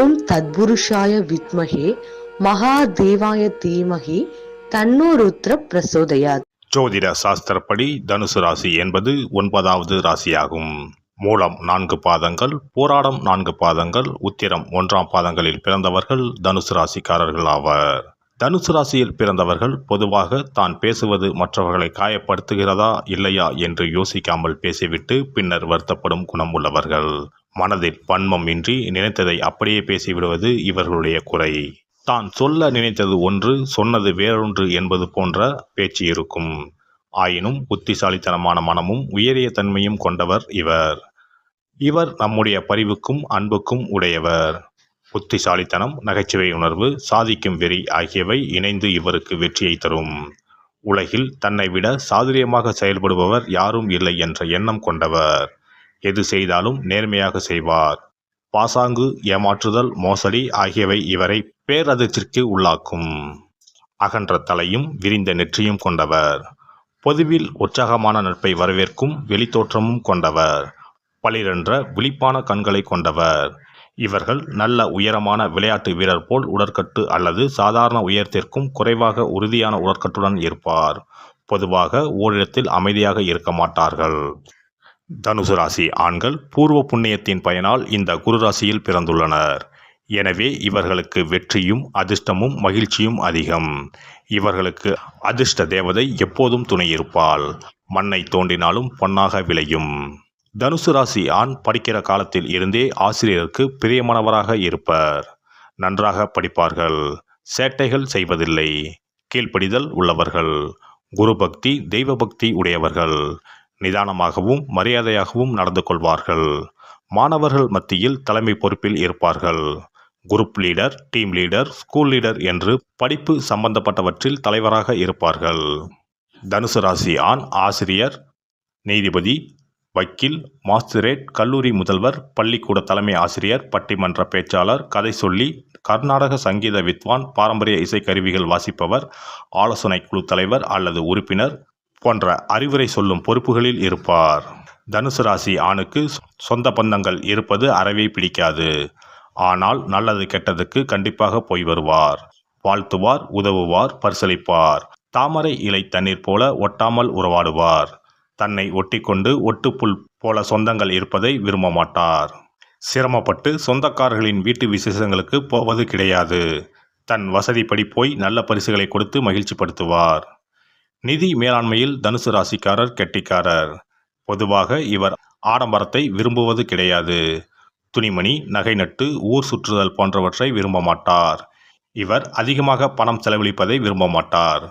ஓம் தத்புருஷாய வித்மஹே மகாதேவாய தீமஹி தன்னோ ருத்ர பிரசோதயாத். ஜோதிட சாஸ்திரப்படி தனுசு ராசி என்பது 9வது ராசியாகும். மூலம் 4 பாதங்கள், போராடம் 4 பாதங்கள், உத்திரம் 1ஆம் பாதங்களில் பிறந்தவர்கள் தனுசு ராசிக்காரர்கள் ஆவர். தனுசு ராசியில் பிறந்தவர்கள் பொதுவாக தான் பேசுவது மற்றவர்களை காயப்படுத்துகிறதா இல்லையா என்று யோசிக்காமல் பேசிவிட்டு பின்னர் வருத்தப்படும் குணம் உள்ளவர்கள். மனதில் வன்மம் இன்றி நினைத்ததை அப்படியே பேசிவிடுவது இவர்களுடைய குறை. தான் சொல்ல நினைத்தது ஒன்று, சொன்னது வேறொன்று என்பது போன்ற பேச்சு இருக்கும். ஆயினும் புத்திசாலித்தனமான மனமும் உயரிய தன்மையும் கொண்டவர் இவர். இவர் நம்முடைய பரிவுக்கும் அன்புக்கும் உடையவர். புத்திசாலித்தனம், நகைச்சுவை உணர்வு, சாதிக்கும் வெறி ஆகியவை இணைந்து இவருக்கு வெற்றியை தரும். உலகில் தன்னை விட சாதுரியமாக செயல்படுபவர் யாரும் இல்லை என்ற எண்ணம் கொண்டவர். எது செய்தாலும் நேர்மையாக செய்வார். பாசாங்கு, ஏமாற்றுதல், மோசடி ஆகியவை இவரை பேரதிர்ச்சிக்கு உள்ளாக்கும். அகன்ற தலையும் விரிந்த நெற்றியும் கொண்டவர். பொதுவில் உற்சாகமான நட்பை வரவேற்கும் வெளித்தோற்றமும் கொண்டவர். பளிரென்ற விழிப்பான கண்களை கொண்டவர். இவர்கள் நல்ல உயரமான விளையாட்டு வீரர் போல் உடற்கட்டு அல்லது சாதாரண உயரத்திற்கும் குறைவாக உறுதியான உடற்கட்டுடன் இருப்பார். பொதுவாக ஓரிடத்தில் அமைதியாக இருக்க மாட்டார்கள். தனுசு ராசி ஆண்கள் பூர்வ புண்ணியத்தின் பயனால் இந்த குரு ராசியில் பிறந்துள்ளனர். எனவே இவர்களுக்கு வெற்றியும் அதிர்ஷ்டமும் மகிழ்ச்சியும் அதிகம். இவர்களுக்கு அதிர்ஷ்ட தேவதை எப்போதும் துணை இருப்பாள். மண்ணை தோண்டினாலும் பொன்னாக விளையும். தனுசு ராசி ஆண் படிக்கிற காலத்தில் இருந்தே ஆசிரியருக்கு பிரியமானவராக இருப்பர். நன்றாக படிப்பார்கள். சேட்டைகள் செய்வதில்லை. கீழ்ப்படிதல் உள்ளவர்கள். குரு பக்தி, தெய்வ பக்தி உடையவர்கள். நிதானமாகவும் மரியாதையாகவும் நடந்து கொள்வார்கள். மாணவர்கள் மத்தியில் தலைமை பொறுப்பில் இருப்பார்கள். Group leader, team leader, school leader என்று படிப்பு சம்பந்தப்பட்டவற்றில் தலைவராக இருப்பார்கள். தனுசு ராசி ஆண் ஆசிரியர், நீதிபதி, வக்கீல், மாஸ்திரேட், கல்லூரி முதல்வர், பள்ளிக்கூட தலைமை ஆசிரியர், பட்டிமன்ற பேச்சாளர், கதை சொல்லி, கர்நாடக சங்கீத வித்வான், பாரம்பரிய இசைக்கருவிகள் வாசிப்பவர், ஆலோசனை குழு தலைவர் அல்லது உறுப்பினர் போன்ற அறிவுரை சொல்லும் பொறுப்புகளில் இருப்பார். தனுசு ராசி ஆணுக்கு சொந்த பந்தங்கள் இருப்பது அறவே பிடிக்காது. ஆனால் நல்லது கெட்டதுக்கு கண்டிப்பாக போய் வருவார். வாழ்த்துவார், உதவுவார், பரிசளிப்பார். தாமரை இலை தண்ணீர் போல ஒட்டாமல் உறவாடுவார். தன்னை ஒட்டிக்கொண்டு ஒட்டுப்புல் போல சொந்தங்கள் இருப்பதை விரும்ப மாட்டார். சிரமப்பட்டு சொந்தக்காரர்களின் வீட்டு விசேஷங்களுக்கு போவது கிடையாது. தன் வசதிப்படி போய் நல்ல பரிசுகளை கொடுத்து மகிழ்ச்சிப்படுத்துவார். நிதி மேலாண்மையில் தனுசு ராசிக்காரர் கெட்டிக்காரர். பொதுவாக இவர் ஆடம்பரத்தை விரும்புவது கிடையாது. துணிமணி, நகை நட்டு, ஊர் சுற்றுதல் போன்றவற்றை விரும்ப மாட்டார். இவர் அதிகமாக பணம் செலவழிப்பதை விரும்ப மாட்டார்.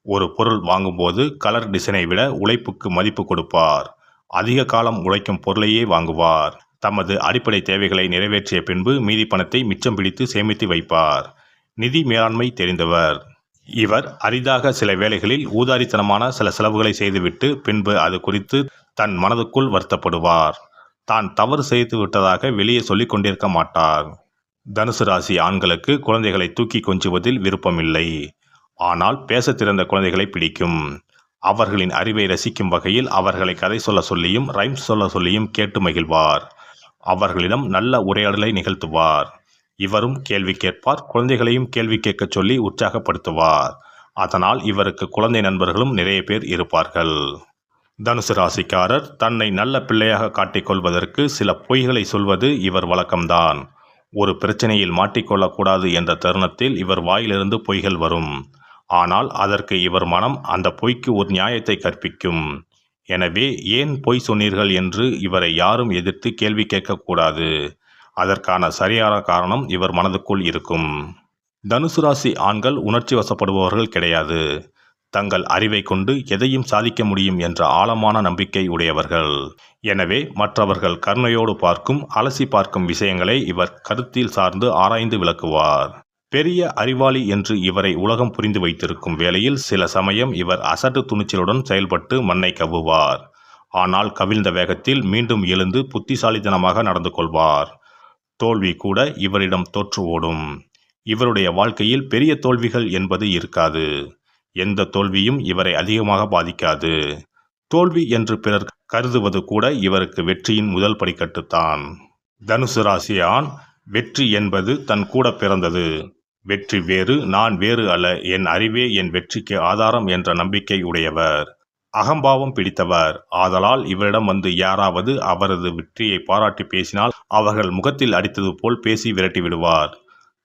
ஒரு பொருள் வாங்கும்போது கலர் டிசைனை விட உழைப்புக்கு மதிப்பு கொடுப்பார். அதிக காலம் உழைக்கும் பொருளையே வாங்குவார். தமது அடிப்படை தேவைகளை நிறைவேற்றிய பின்பு மீதி பணத்தை மிச்சம் பிடித்து சேமித்து வைப்பார். நிதி மேலாண்மை தெரிந்தவர். இவர் அரிதாக சில வேளைகளில் ஊதாரித்தனமான சில செலவுகளை செய்துவிட்டு பின்பு அது குறித்து தன் மனதுக்குள் வருத்தப்படுவார். தான் தவறு செய்து விட்டதாக வெளியே சொல்லிக் கொண்டிருக்க மாட்டார். தனுசு ராசி ஆண்களுக்கு குழந்தைகளை தூக்கி கொஞ்சுவதில் விருப்பமில்லை. ஆனால் பேச திறந்த குழந்தைகளை பிடிக்கும். அவர்களின் அறிவை ரசிக்கும் வகையில் அவர்களை கதை சொல்ல சொல்லியும் ரைம்ஸ் சொல்ல சொல்லியும் கேட்டு மகிழ்வார். அவர்களிடம் நல்ல உரையாடலை நிகழ்த்துவார். இவரும் கேள்வி கேட்பார். குழந்தைகளையும் கேள்வி கேட்கச் சொல்லி உற்சாகப்படுத்துவார். அதனால் இவருக்கு குழந்தை நண்பர்களும் நிறைய பேர் இருப்பார்கள். தனுசு ராசிக்காரர் தன்னை நல்ல பிள்ளையாக காட்டிக்கொள்வதற்கு சில பொய்களை சொல்வது இவர் வழக்கம்தான். ஒரு பிரச்சனையில் மாட்டிக்கொள்ளக்கூடாது என்ற தருணத்தில் இவர் வாயிலிருந்து பொய்கள் வரும். ஆனால் அதற்கு இவர் மனம் அந்த பொய்க்கு ஒரு நியாயத்தை கற்பிக்கும். எனவே ஏன் பொய் சொன்னீர்கள் என்று இவரை யாரும் எதிர்த்து கேள்வி கேட்கக்கூடாது. அதற்கான சரியான காரணம் இவர் மனதுக்குள் இருக்கும். தனுசு ராசி ஆண்கள் உணர்ச்சி வசப்படுபவர்கள் கிடையாது. தங்கள் அறிவை கொண்டு எதையும் சாதிக்க முடியும் என்ற ஆழமான நம்பிக்கை உடையவர்கள். எனவே மற்றவர்கள் கருணையோடு பார்க்கும், அலசி பார்க்கும் விஷயங்களை இவர் கருத்தில் சார்ந்து ஆராய்ந்து விளக்குவார். பெரிய அறிவாளி என்று இவரை உலகம் புரிந்து வைத்திருக்கும் வேளையில் சில சமயம் இவர் அசட்டு துணிச்சலுடன் செயல்பட்டு மண்ணை கவ்வுவார். ஆனால் கவிழ்ந்த வேகத்தில் மீண்டும் எழுந்து புத்திசாலித்தனமாக நடந்து கொள்வார். தோல்வி கூட இவரிடம் தோற்று ஓடும். இவருடைய வாழ்க்கையில் பெரிய தோல்விகள் என்பது இருக்காது. எந்த தோல்வியும் இவரை அதிகமாக பாதிக்காது. தோல்வி என்று பிறர் கருதுவது கூட இவருக்கு வெற்றியின் முதல் படிக்கட்டுத்தான். தனுசு ராசி ஆண் வெற்றி என்பது தன் கூட பிறந்தது. வெற்றி வேறு, நான் வேறு அல்ல, என் அறிவே என் வெற்றிக்கு ஆதாரம் என்ற நம்பிக்கை உடையவர். அகம்பாவம் பிடித்தவர். ஆதலால் இவரிடம் வந்து யாராவது அவரது வெற்றியை பாராட்டி பேசினால் அவர்கள் முகத்தில் அடித்தது போல் பேசி விரட்டி விடுவார்.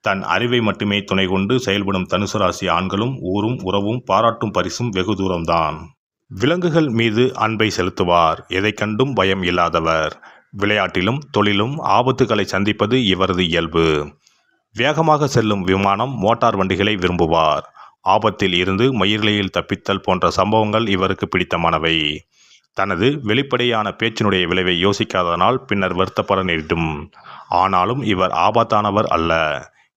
தன் அறிவை மட்டுமே துணை கொண்டு செயல்படும் தனுசு ராசி ஆண்களும் ஊரும் உறவும் பாராட்டும் பரிசும் வெகு தூரம்தான். விலங்குகள் மீது அன்பை செலுத்துவார். எதை கண்டும் பயம் இல்லாதவர். விளையாட்டிலும் தொழிலும் ஆபத்துகளை சந்திப்பது இவரது இயல்பு. வேகமாக செல்லும் விமானம், மோட்டார் வண்டிகளை விரும்புவார். ஆபத்தில் இருந்து மயிரிழையில் தப்பித்தல் போன்ற சம்பவங்கள் இவருக்கு பிடித்தமானவை. தனது வெளிப்படையான பேச்சினுடைய விளைவை யோசிக்காததனால் பின்னர் வருத்தப்பட நேரிடும். ஆனாலும் இவர் ஆபத்தானவர் அல்ல.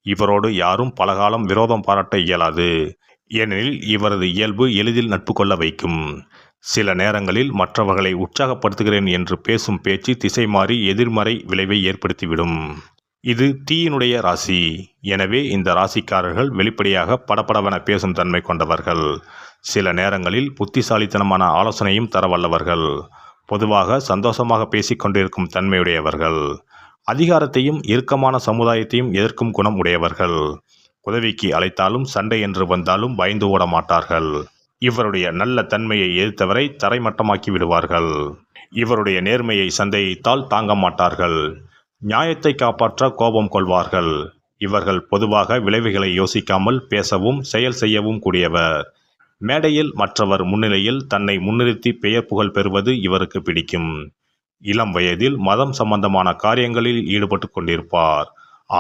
இவரோடு யாரும் பலகாலம் விரோதம் பாராட்ட இயலாது. ஏனெனில் இவரது இயல்பு எளிதில் நட்பு கொள்ள வைக்கும். சில நேரங்களில் மற்றவர்களை உற்சாகப்படுத்துகிறேன் என்று பேசும் பேச்சு திசை மாறி எதிர்மறை விளைவை ஏற்படுத்திவிடும். இது தீயினுடைய ராசி. எனவே இந்த ராசிக்காரர்கள் வெளிப்படையாக படபடவென பேசும் தன்மை கொண்டவர்கள். சில நேரங்களில் புத்திசாலித்தனமான ஆலோசனையும் தர வல்லவர்கள். பொதுவாக சந்தோஷமாக பேசிக் கொண்டிருக்கும் தன்மையுடையவர்கள். அதிகாரத்தையும் இறுக்கமான சமுதாயத்தையும் எதிர்க்கும் குணம் உடையவர்கள். உதவிக்கு அழைத்தாலும் சண்டை என்று வந்தாலும் பயந்து ஓட மாட்டார்கள். இவருடைய நல்ல தன்மையை எதிர்த்தவரை தரைமட்டமாக்கி விடுவார்கள். இவருடைய நேர்மையை சந்தேகித்தால் தாங்க மாட்டார்கள். நியாயத்தை காப்பாற்ற கோபம் கொள்வார்கள். இவர்கள் பொதுவாக விளைவுகளை யோசிக்காமல் பேசவும் செயல் செய்யவும் கூடியவர். மேடையில் மற்றவர் முன்னிலையில் தன்னை முன்னிறுத்தி பெயர் புகழ் பெறுவது இவருக்கு பிடிக்கும். இளம் வயதில் மதம் சம்பந்தமான காரியங்களில் ஈடுபட்டு கொண்டிருப்பார்.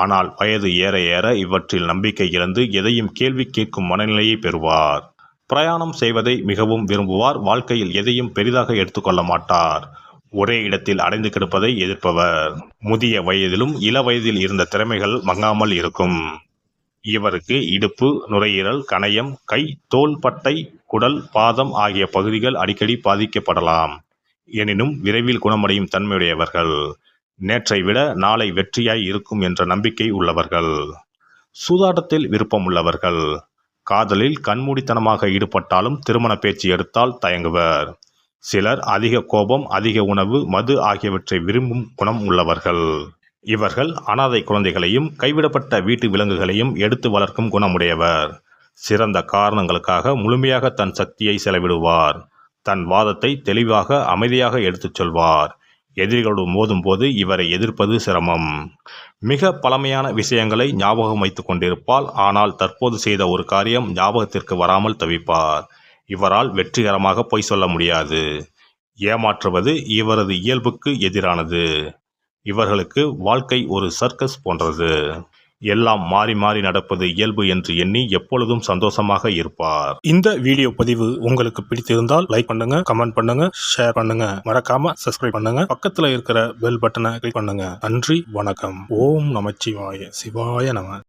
ஆனால் வயது ஏற ஏற இவற்றில் நம்பிக்கை இழந்து எதையும் கேள்வி கேட்கும் மனநிலையை பெறுவார். பிரயாணம் செய்வதை மிகவும் விரும்புவார். வாழ்க்கையில் எதையும் பெரிதாக எடுத்துக்கொள்ள மாட்டார். ஒரே இடத்தில் அடைந்து கிடப்பதை எதிர்ப்பவர். முதிய வயதிலும் இள வயதில் இருந்த திறமைகள் மங்காமல் இருக்கும். இவருக்கு இடுப்பு, நுரையீரல், கணையம், கை, தோள் பட்டை, குடல், பாதம் ஆகிய பகுதிகள் அடிக்கடி பாதிக்கப்படலாம். எனினும் விரைவில் குணமடையும் தன்மையுடையவர்கள். நேற்றை விட நாளை வெற்றியாய் இருக்கும் என்ற நம்பிக்கை உள்ளவர்கள். சூதாட்டத்தில் விருப்பம் உள்ளவர்கள். காதலில் கண்மூடித்தனமாக ஈடுபட்டாலும் திருமண பேச்சு எடுத்தால் தயங்குவர். சிலர் அதிக கோபம், அதிக உணவு, மது ஆகியவற்றை விரும்பும் குணம் உள்ளவர்கள். இவர்கள் அனாதை குழந்தைகளையும் கைவிடப்பட்ட வீட்டு விலங்குகளையும் எடுத்து வளர்க்கும் குணமுடையவர். சிறந்த காரணங்களுக்காக முழுமையாக தன் சக்தியை செலவிடுவார். தன் வாதத்தை தெளிவாக அமைதியாக எடுத்துச் சொல்வார். எதிரிகளோடு மோதும் போது இவரை எதிர்ப்பது சிரமம். மிக பழமையான விஷயங்களை ஞாபகம் வைத்து கொண்டிருப்பார். ஆனால் தற்போது செய்த ஒரு காரியம் ஞாபகத்திற்கு வராமல் தவிப்பார். இவரால் வெற்றிகரமாக பொய் சொல்ல முடியாது. ஏமாற்றுவது இவரது இயல்புக்கு எதிரானது. இவர்களுக்கு வாழ்க்கை ஒரு சர்க்கஸ் போன்றது. எல்லாம் மாறி மாறி நடப்பது இயல்பு என்று எண்ணி எப்பொழுதும் சந்தோஷமாக இருப்பார். இந்த வீடியோ பதிவு உங்களுக்கு பிடித்திருந்தால் லைக் பண்ணுங்க, கமெண்ட் பண்ணுங்க, ஷேர் பண்ணுங்க. மறக்காம சப்ஸ்கிரைப் பண்ணுங்க. பக்கத்துல இருக்கிற பெல் பட்டனை கிளிக் பண்ணுங்க. நன்றி, வணக்கம். ஓம் நமச்சிவாய. சிவாய நம.